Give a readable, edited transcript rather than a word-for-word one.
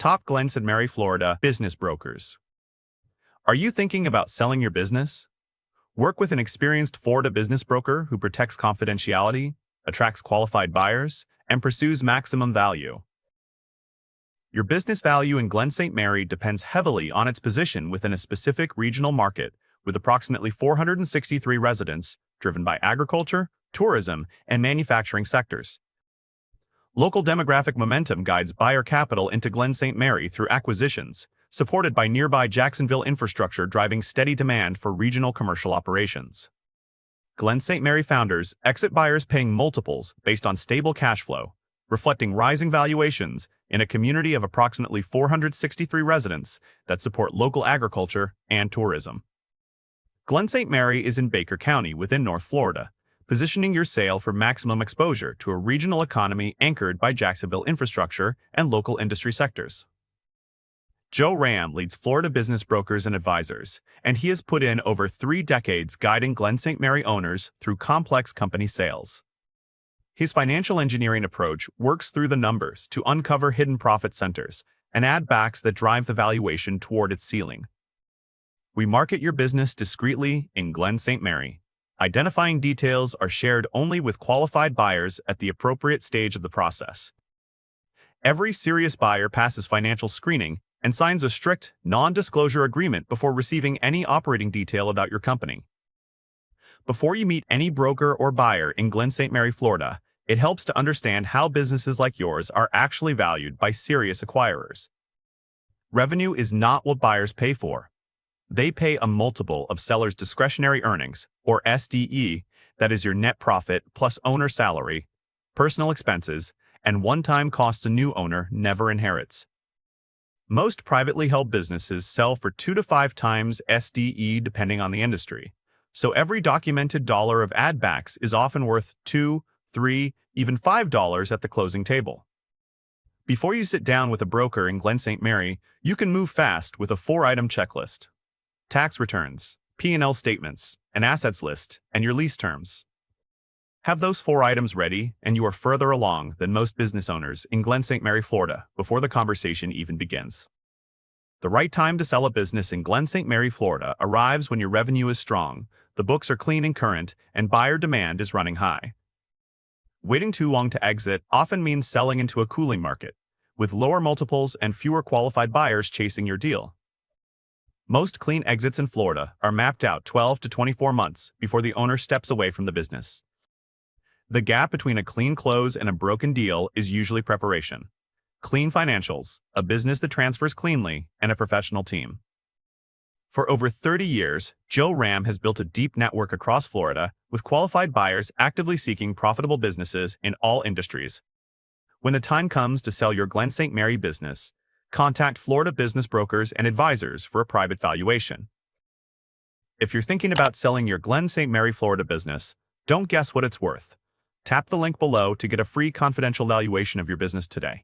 Top Glen St, Florida business brokers. Are you thinking about selling your business? Work with an experienced Florida business broker who protects confidentiality, attracts qualified buyers, and pursues maximum value. Your business value in Glen St. Mary depends heavily on its position within a specific regional market, with approximately 463 residents driven by agriculture, tourism, and manufacturing sectors. Local demographic momentum guides buyer capital into Glen St. Mary through acquisitions, supported by nearby Jacksonville infrastructure driving steady demand for regional commercial operations. Glen St. Mary founders exit buyers paying multiples based on stable cash flow, reflecting rising valuations in a community of approximately 463 residents that support local agriculture and tourism. Glen St. Mary is in Baker County within North Florida, positioning your sale for maximum exposure to a regional economy anchored by Jacksonville infrastructure and local industry sectors. Joe Ram leads Florida business brokers and advisors, and he has put in over 3 decades guiding Glen St. Mary owners through complex company sales. His financial engineering approach works through the numbers to uncover hidden profit centers and add backs that drive the valuation toward its ceiling. We market your business discreetly in Glen St. Mary. Identifying details are shared only with qualified buyers at the appropriate stage of the process. Every serious buyer passes financial screening and signs a strict, non-disclosure agreement before receiving any operating detail about your company. Before you meet any broker or buyer in Glen St. Mary, Florida, it helps to understand how businesses like yours are actually valued by serious acquirers. Revenue is not what buyers pay for. They pay a multiple of sellers' discretionary earnings, or SDE, that is your net profit plus owner salary, personal expenses, and one-time costs a new owner never inherits. Most privately held businesses sell for 2 to 5 times SDE depending on the industry, so every documented dollar of add-backs is often worth $2, $3, even $5 at the closing table. Before you sit down with a broker in Glen St. Mary, you can move fast with a 4-item checklist: tax returns, P&L statements, an assets list, and your lease terms. Have those 4 items ready, and you are further along than most business owners in Glen St. Mary, Florida, before the conversation even begins. The right time to sell a business in Glen St. Mary, Florida arrives when your revenue is strong, the books are clean and current, and buyer demand is running high. Waiting too long to exit often means selling into a cooling market, with lower multiples and fewer qualified buyers chasing your deal. Most clean exits in Florida are mapped out 12 to 24 months before the owner steps away from the business. The gap between a clean close and a broken deal is usually preparation. Clean financials, a business that transfers cleanly, and a professional team. For over 30 years, Joe Ram has built a deep network across Florida with qualified buyers actively seeking profitable businesses in all industries. When the time comes to sell your Glen St. Mary business, contact Florida business brokers and advisors for a private valuation. If you're thinking about selling your Glen St. Mary, Florida business, don't guess what it's worth. Tap the link below to get a free confidential valuation of your business today.